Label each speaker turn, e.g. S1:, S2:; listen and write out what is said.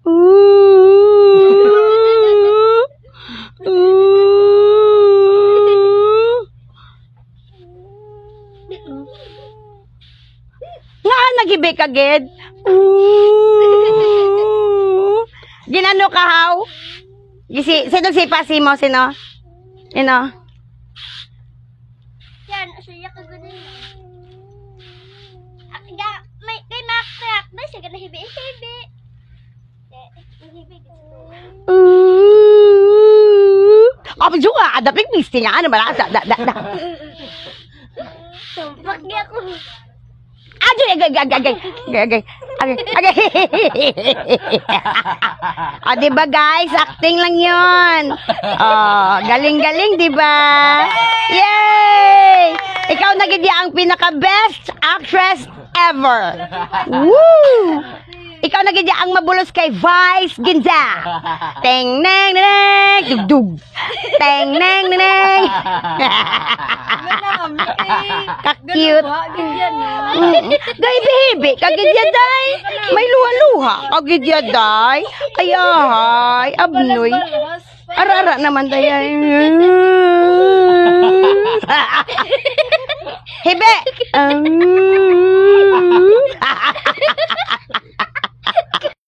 S1: Nga nagibig agad. Ginano ka haw? Sino si pasi mo? Sino? Sino?
S2: Yan, siya ka gano'n. May makrak na siya gano'n hibi-hibi.
S1: Apa juga ada ping-pisting nga naman.
S2: Tumpak niya ako.
S1: Aduh, agay. Oh, diba guys? Acting lang yun. Oh, galing-galing, diba? Yay! Ikaw na gid ang pinaka-best actress ever. Woo! Ikaw na gid ang mabulos kay Vice Ginza. Teng neng neng dugdug. Teng neng neng. Ka-cute. Day baby, kagidya day. May luha-luha. Kagidya day. Ayahay, abnoy. Ara-ara naman day. Hibe.